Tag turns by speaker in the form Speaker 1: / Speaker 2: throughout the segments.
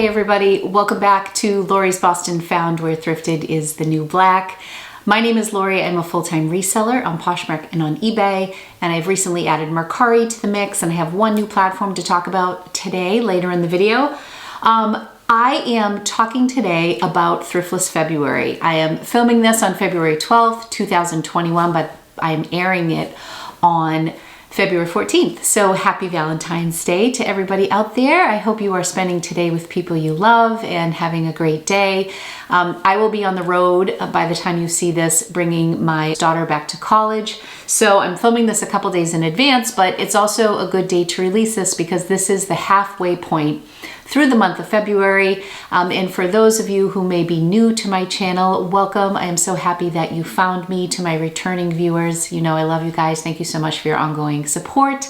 Speaker 1: Hey everybody, welcome back to Lori's Boston Found, where thrifted is the new black. My name is Lori. I'm a full-time reseller on Poshmark and on eBay, and I've recently added Mercari to the mix, and I have one new platform to talk about today, later in the video. I am talking today about Thriftless February. I am filming this on February 12th, 2021, but I'm airing it on February 14th. So happy Valentine's Day to everybody out there. I hope you are spending today with people you love and having a great day. I will be on the road by the time you see this, bringing my daughter back to college. So I'm filming this a couple days in advance, but it's also a good day to release this because this is the halfway point through the month of February. And for those of you who may be new to my channel, welcome. I am so happy that you found me. To my returning viewers, you know I love you guys. Thank you so much for your ongoing support.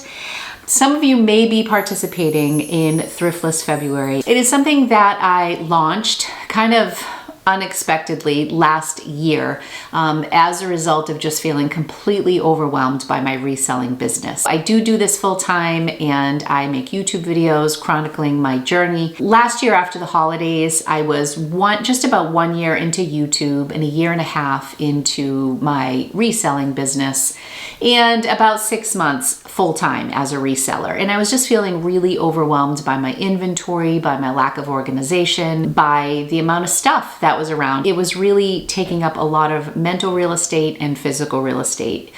Speaker 1: Some of you may be participating in Thriftless February. It is something that I launched kind of unexpectedly last year as a result of just feeling completely overwhelmed by my reselling business. I do this full time, and I make YouTube videos chronicling my journey. Last year after the holidays, I was just about 1 year into YouTube and a year and a half into my reselling business, and about 6 months full time as a reseller. And I was just feeling really overwhelmed by my inventory, by my lack of organization, by the amount of stuff that was around. It was really taking up a lot of mental real estate and physical real estate.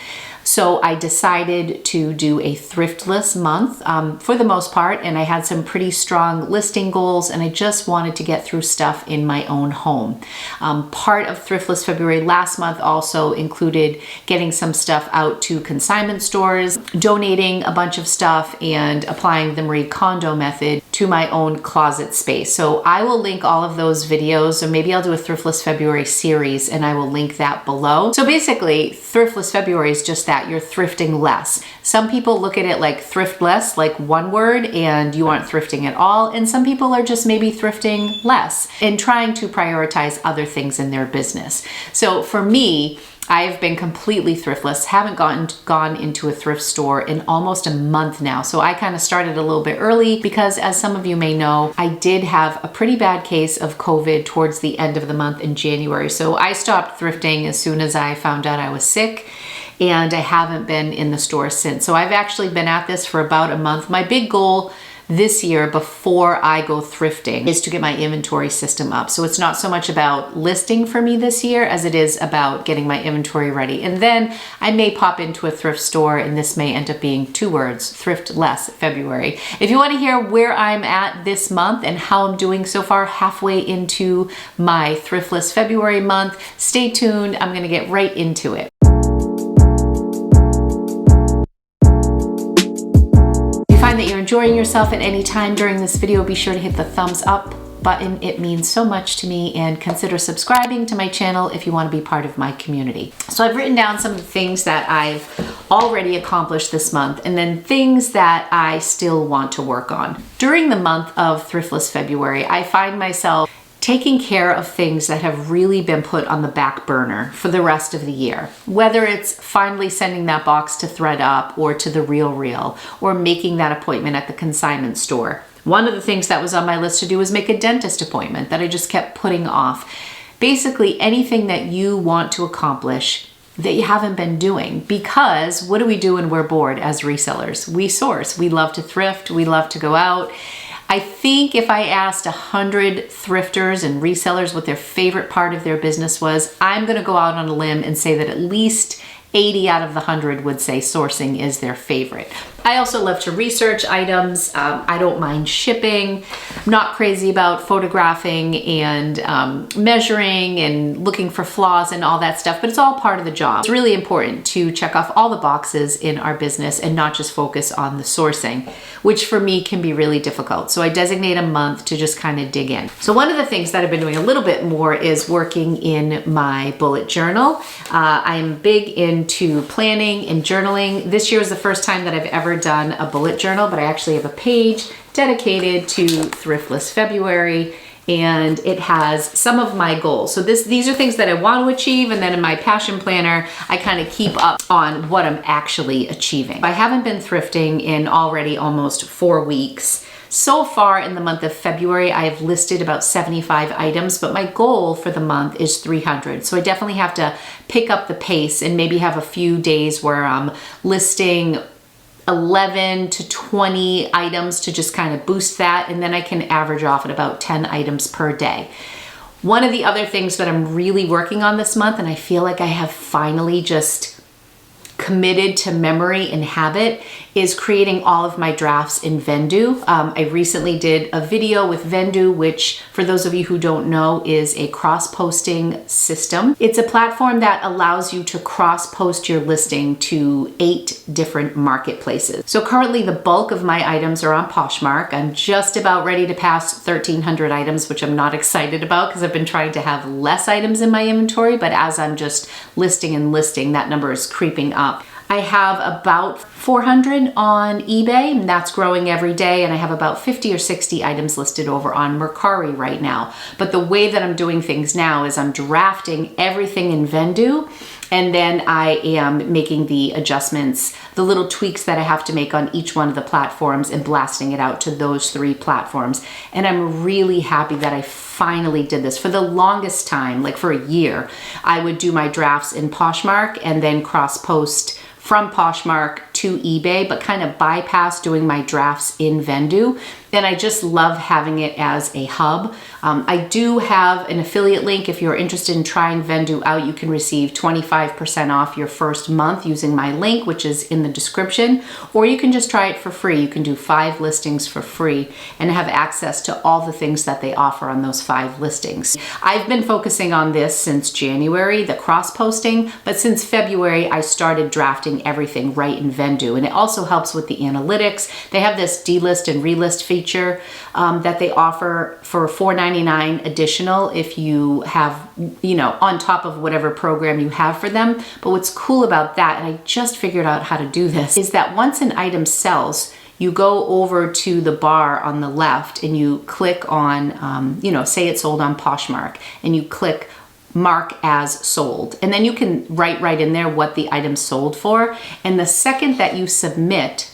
Speaker 1: So I decided to do a thriftless month for the most part, and I had some pretty strong listing goals, and I just wanted to get through stuff in my own home. Part of Thriftless February last month also included getting some stuff out to consignment stores, donating a bunch of stuff, and applying the Marie Kondo method to my own closet space. So I will link all of those videos, or maybe I'll do a Thriftless February series, and I will link that below. So basically, Thriftless February is just that. You're thrifting less. Some people look at it like thriftless, like one word, and you aren't thrifting at all. And some people are just maybe thrifting less and trying to prioritize other things in their business. So for me, I've been completely thriftless, haven't gone into a thrift store in almost a month now. So I kind of started a little bit early because, as some of you may know, I did have a pretty bad case of COVID towards the end of the month in January. So I stopped thrifting as soon as I found out I was sick, and I haven't been in the store since. So I've actually been at this for about a month. My big goal this year before I go thrifting is to get my inventory system up. So it's not so much about listing for me this year as it is about getting my inventory ready. And then I may pop into a thrift store, and this may end up being 2 words, Thriftless February. If you want to hear where I'm at this month and how I'm doing so far halfway into my Thriftless February month, stay tuned. I'm going to get right into it. That you're enjoying yourself at any time during this video, be sure to hit the thumbs up button. It means so much to me, and consider subscribing to my channel if you want to be part of my community. So I've written down some of the things that I've already accomplished this month, and then things that I still want to work on. During the month of Thriftless February, I find myself taking care of things that have really been put on the back burner for the rest of the year. Whether it's finally sending that box to ThredUp or to the RealReal, or making that appointment at the consignment store. One of the things that was on my list to do was make a dentist appointment that I just kept putting off. Basically anything that you want to accomplish that you haven't been doing, because what do we do when we're bored as resellers? We source. We love to thrift. We love to go out. I think if I asked 100 thrifters and resellers what their favorite part of their business was, I'm going to go out on a limb and say that at least 80 out of the 100 would say sourcing is their favorite. I also love to research items. I don't mind shipping. I'm not crazy about photographing and measuring and looking for flaws and all that stuff, but it's all part of the job. It's really important to check off all the boxes in our business and not just focus on the sourcing, which for me can be really difficult. So I designate a month to just kind of dig in. So one of the things that I've been doing a little bit more is working in my bullet journal. I'm big into planning and journaling. This year was the first time that I've ever done a bullet journal, but I actually have a page dedicated to Thriftless February, and it has some of my goals. So these are things that I want to achieve, and then in my passion planner, I kind of keep up on what I'm actually achieving. I haven't been thrifting in already almost 4 weeks. So far in the month of February, I have listed about 75 items, but my goal for the month is 300. So I definitely have to pick up the pace and maybe have a few days where I'm listing 11 to 20 items to just kind of boost that, and then I can average off at about 10 items per day. One of the other things that I'm really working on this month, and I feel like I have finally just committed to memory and habit, is creating all of my drafts in Vendoo. I recently did a video with Vendoo, which for those of you who don't know is a cross-posting system. It's a platform that allows you to cross-post your listing to 8 different marketplaces. So currently the bulk of my items are on Poshmark. I'm just about ready to pass 1,300 items, which I'm not excited about because I've been trying to have less items in my inventory, but as I'm just listing and listing, that number is creeping up. I have about 400 on eBay, and that's growing every day, and I have about 50 or 60 items listed over on Mercari right now. But the way that I'm doing things now is I'm drafting everything in Vendoo, and then I am making the adjustments, the little tweaks that I have to make on each one of the platforms and blasting it out to those 3 platforms. And I'm really happy that I finally did this. For the longest time, like for a year, I would do my drafts in Poshmark and then cross-post from Poshmark to eBay, but kind of bypass doing my drafts in Vendoo. And I just love having it as a hub. I do have an affiliate link. If you're interested in trying Vendoo out, you can receive 25% off your first month using my link, which is in the description, or you can just try it for free. You can do 5 listings for free and have access to all the things that they offer on those 5 listings. I've been focusing on this since January, the cross-posting, but since February, I started drafting everything right in Vendoo, and it also helps with the analytics. They have this delist and relist feature that they offer for $4.99 additional if you have, on top of whatever program you have for them. But what's cool about that, and I just figured out how to do this, is that once an item sells, you go over to the bar on the left and you click on, say it's sold on Poshmark, and you click mark as sold. And then you can write right in there what the item sold for. And the second that you submit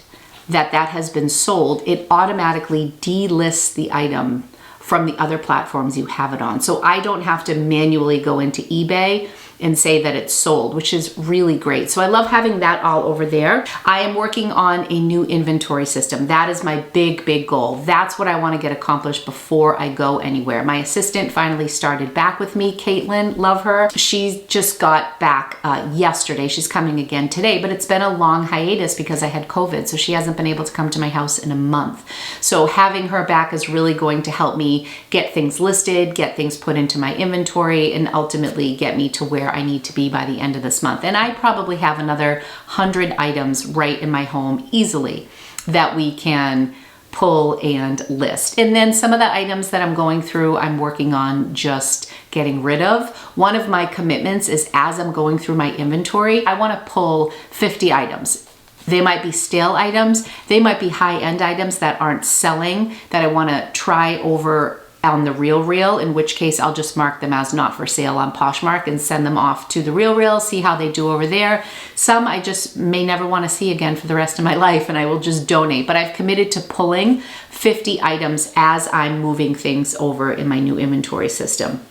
Speaker 1: that has been sold, it automatically delists the item from the other platforms you have it on. So I don't have to manually go into eBay and say that it's sold, which is really great. So I love having that all over there. I am working on a new inventory system. That is my big, big goal. That's what I want to get accomplished before I go anywhere. My assistant finally started back with me, Caitlin, love her. She just got back yesterday. She's coming again today, but it's been a long hiatus because I had COVID, so she hasn't been able to come to my house in a month. So having her back is really going to help me get things listed, get things put into my inventory, and ultimately get me to where I need to be by the end of this month. And I probably have another 100 items right in my home easily that we can pull and list. And then some of the items that I'm going through, I'm working on just getting rid of. One of my commitments is as I'm going through my inventory, I want to pull 50 items. They might be stale items. They might be high-end items that aren't selling that I want to try over on the RealReal, in which case I'll just mark them as not for sale on Poshmark and send them off to the RealReal, see how they do over there. Some I just may never want to see again for the rest of my life, and I will just donate. But I've committed to pulling 50 items as I'm moving things over in my new inventory system.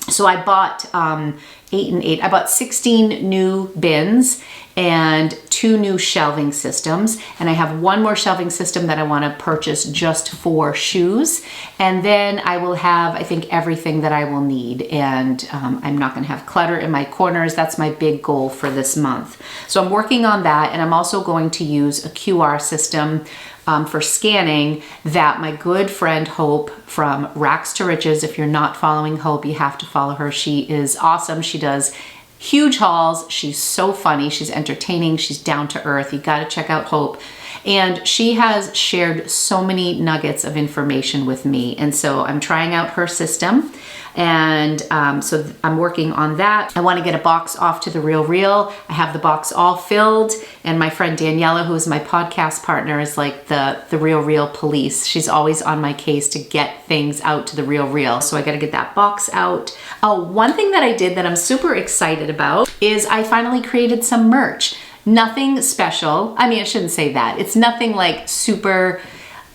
Speaker 1: So I bought 8 and 8. I bought 16 new bins and 2 new shelving systems. And I have 1 more shelving system that I want to purchase just for shoes. And then I will have, I think, everything that I will need. And I'm not going to have clutter in my corners. That's my big goal for this month. So I'm working on that. And I'm also going to use a QR system for scanning that my good friend Hope from Racks to Riches. If you're not following Hope, you have to follow her. She is awesome. She does huge hauls. She's so funny. She's entertaining. She's down to earth. You got to check out Hope. And she has shared so many nuggets of information with me. And so I'm trying out her system. And so I'm working on that. I want to get a box off to the RealReal. I have the box all filled. And my friend Daniela, who is my podcast partner, is like the RealReal police. She's always on my case to get things out to the RealReal. So I got to get that box out. Oh, one thing that I did that I'm super excited about is I finally created some merch. Nothing special. I mean, I shouldn't say that. It's nothing like super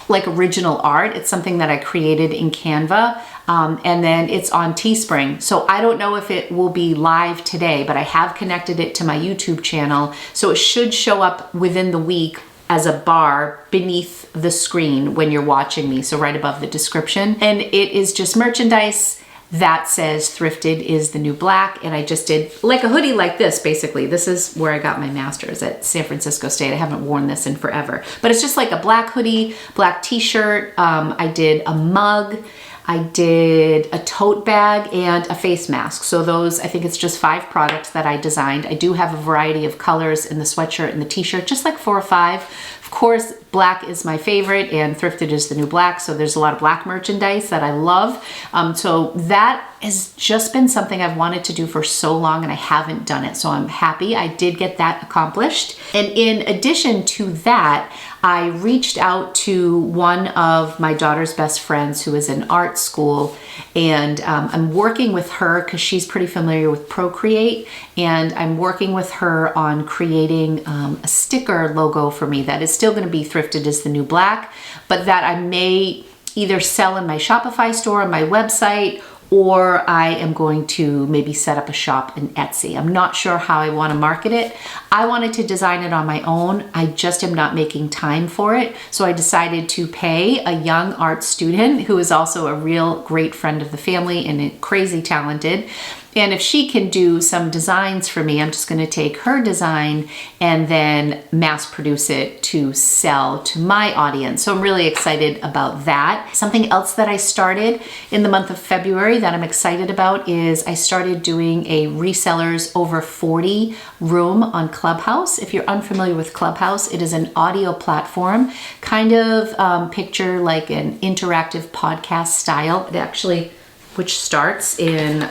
Speaker 1: like original art. It's something that I created in Canva. And then it's on Teespring. So I don't know if it will be live today, but I have connected it to my YouTube channel. So it should show up within the week as a bar beneath the screen when you're watching me. So right above the description. And it is just merchandise that says thrifted is the new black. And I just did like a hoodie like this, basically. This is where I got my master's at San Francisco State. I haven't worn this in forever, but it's just like a black hoodie, black t-shirt. I did a mug. I did a tote bag and a face mask. So those, I think it's just 5 products that I designed. I do have a variety of colors in the sweatshirt and the t-shirt, just like 4 or 5. Of course, black is my favorite and thrifted is the new black. So there's a lot of black merchandise that I love. So that has just been something I've wanted to do for so long and I haven't done it. So I'm happy I did get that accomplished. And in addition to that, I reached out to one of my daughter's best friends who is in art school, and I'm working with her because she's pretty familiar with Procreate, and I'm working with her on creating a sticker logo for me that is still going to be thrifted as the new black, but that I may either sell in my Shopify store on my website, or I am going to maybe set up a shop in Etsy. I'm not sure how I want to market it. I wanted to design it on my own. I just am not making time for it. So I decided to pay a young art student who is also a real great friend of the family and crazy talented. And if she can do some designs for me, I'm just going to take her design and then mass produce it to sell to my audience. So I'm really excited about that. Something else that I started in the month of February that I'm excited about is I started doing a resellers over 40 room on Clubhouse. If you're unfamiliar with Clubhouse, it is an audio platform, kind of picture like an interactive podcast style. It actually, which starts in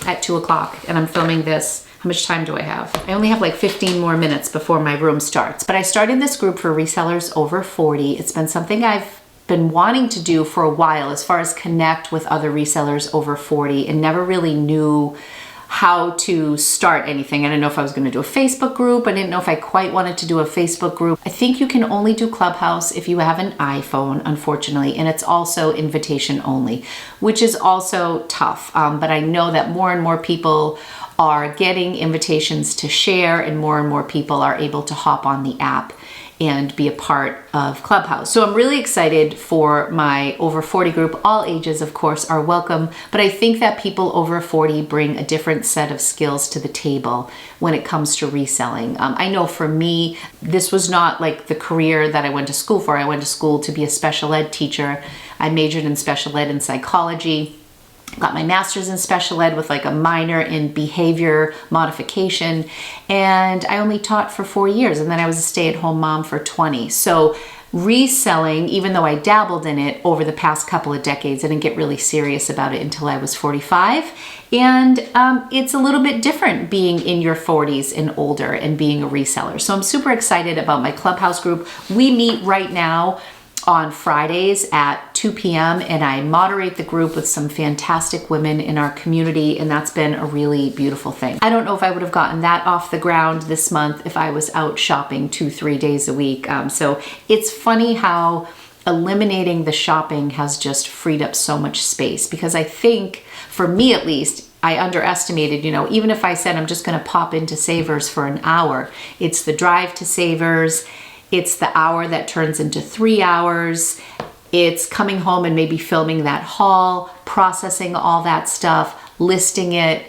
Speaker 1: at 2 o'clock, and I'm filming this. How much time do I have? I only have like 15 more minutes before my room starts. But I started this group for resellers over 40. It's been something I've been wanting to do for a while as far as connect with other resellers over 40 and never really knew how to start anything. I didn't know if I was going to do a Facebook group. I didn't know if I quite wanted to do a Facebook group. I think you can only do Clubhouse if you have an iPhone, unfortunately, and it's also invitation only, which is also tough. But I know that more and more people are getting invitations to share, and more people are able to hop on the app and be a part of Clubhouse. So I'm really excited for my over 40 group. All ages, of course, are welcome, but I think that people over 40 bring a different set of skills to the table when it comes to reselling. I know for me, this was not like the career that I went to school for. I went to school to be a special ed teacher. I majored in special ed and psychology. Got my master's in special ed with like a minor in behavior modification, and I only taught for 4 years, and then I was a stay-at-home mom for 20. So reselling, even though I dabbled in it over the past couple of decades, I didn't get really serious about it until I was 45. And it's a little bit different being in your 40s and older and being a reseller. So I'm super excited about my Clubhouse group. We meet right now on Fridays at 2 p.m. and I moderate the group with some fantastic women in our community, and that's been a really beautiful thing. I don't know if I would have gotten that off the ground this month if I was out shopping 2-3 days a week. So it's funny how eliminating the shopping has just freed up so much space, because I think, for me at least, I underestimated, even if I said I'm just going to pop into Savers for an hour, it's the drive to Savers. It's the hour that turns into 3 hours. It's coming home and maybe filming that haul, processing all that stuff, listing it,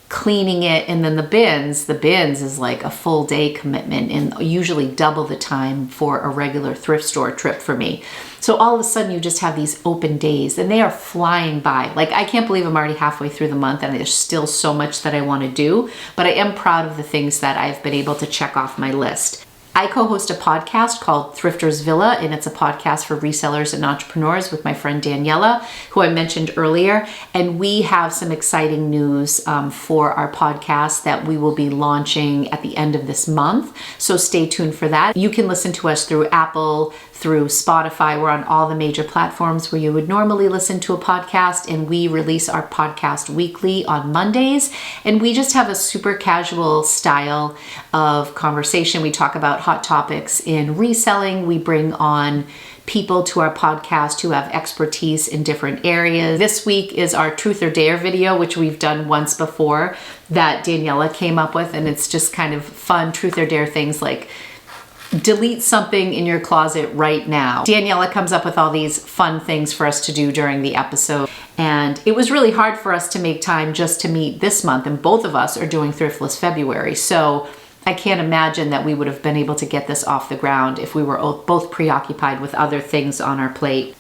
Speaker 1: cleaning it, and then the bins. The bins is like a full day commitment and usually double the time for a regular thrift store trip for me. So all of a sudden you just have these open days and they are flying by. Like, I can't believe I'm already halfway through the month and there's still so much that I want to do, but I am proud of the things that I've been able to check off my list. I co-host a podcast called Thrifter's Villa, and it's a podcast for resellers and entrepreneurs with my friend Daniela, who I mentioned earlier. And we have some exciting news for our podcast that we will be launching at the end of this month. So stay tuned for that. You can listen to us through Apple, through Spotify. We're on all the major platforms where you would normally listen to a podcast, and we release our podcast weekly on Mondays. And we just have a super casual style of conversation. We talk about hot topics in reselling. We bring on people to our podcast who have expertise in different areas. This week is our Truth or Dare video, which we've done once before, that Daniela came up with, and it's just kind of fun Truth or Dare things like delete something in your closet right now. Daniela comes up with all these fun things for us to do during the episode, and it was really hard for us to make time just to meet this month, and both of us are doing Thriftless February, so I can't imagine that we would have been able to get this off the ground if we were both preoccupied with other things on our plate.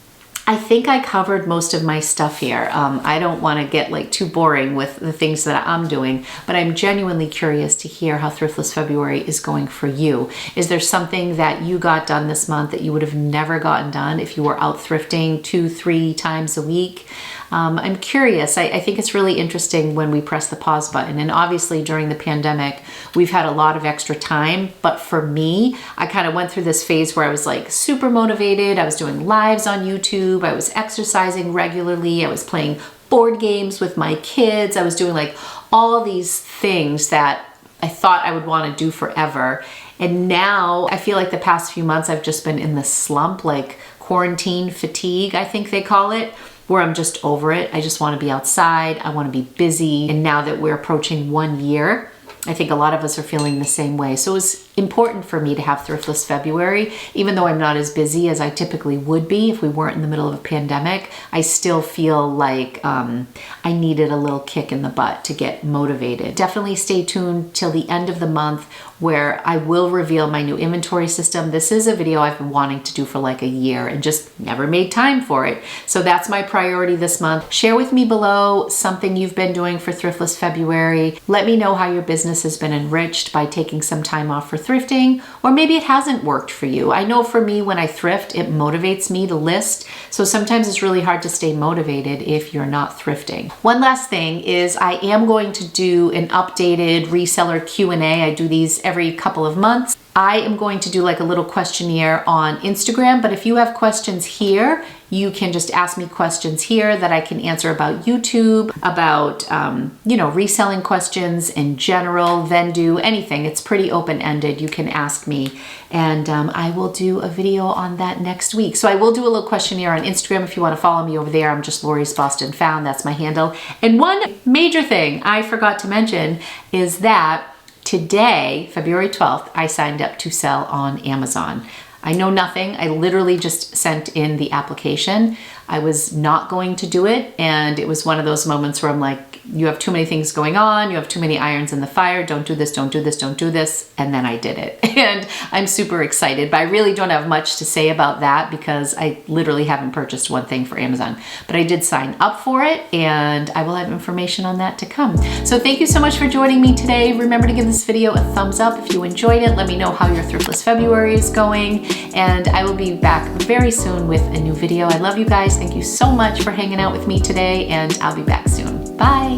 Speaker 1: I think I covered most of my stuff here. I don't want to get like too boring with the things that I'm doing, but I'm genuinely curious to hear how Thriftless February is going for you. Is there something that you got done this month that you would have never gotten done if you were out thrifting 2-3 times a week? I'm curious. I think it's really interesting when we press the pause button. And obviously during the pandemic, we've had a lot of extra time. But for me, I kind of went through this phase where I was like super motivated. I was doing lives on YouTube. I was exercising regularly. I was playing board games with my kids. I was doing like all these things that I thought I would want to do forever. And now I feel like the past few months I've just been in this slump, like quarantine fatigue, I think they call it, where I'm just over it. I just want to be outside. I want to be busy. And now that we're approaching 1 year, I think a lot of us are feeling the same way. So it was important for me to have Thriftless February. Even though I'm not as busy as I typically would be if we weren't in the middle of a pandemic, I still feel like I needed a little kick in the butt to get motivated. Definitely stay tuned till the end of the month where I will reveal my new inventory system. This is a video I've been wanting to do for like a year and just never made time for it. So that's my priority this month. Share with me below something you've been doing for Thriftless February. Let me know how your business has been enriched by taking some time off for thrifting, or maybe it hasn't worked for you. I know for me, when I thrift, it motivates me to list. So sometimes it's really hard to stay motivated if you're not thrifting. One last thing is I am going to do an updated reseller Q&A. I do these every couple of months. I am going to do like a little questionnaire on Instagram, but if you have questions here, you can just ask me questions here that I can answer about YouTube, about, reselling questions in general, Vendoo, anything. It's pretty open-ended. You can ask me, and I will do a video on that next week. So I will do a little questionnaire on Instagram if you want to follow me over there. I'm just lorisbostonfound. That's my handle. And one major thing I forgot to mention is that today, February 12th, I signed up to sell on Amazon. I know nothing. I literally just sent in the application. I was not going to do it, and it was one of those moments where I'm like, you have too many things going on, you have too many irons in the fire, don't do this, don't do this, don't do this, and then I did it. And I'm super excited, but I really don't have much to say about that because I literally haven't purchased one thing for Amazon. But I did sign up for it, and I will have information on that to come. So thank you so much for joining me today. Remember to give this video a thumbs up if you enjoyed it. Let me know how your Thriftless February is going, and I will be back very soon with a new video. I love you guys. Thank you so much for hanging out with me today, and I'll be back soon. Bye.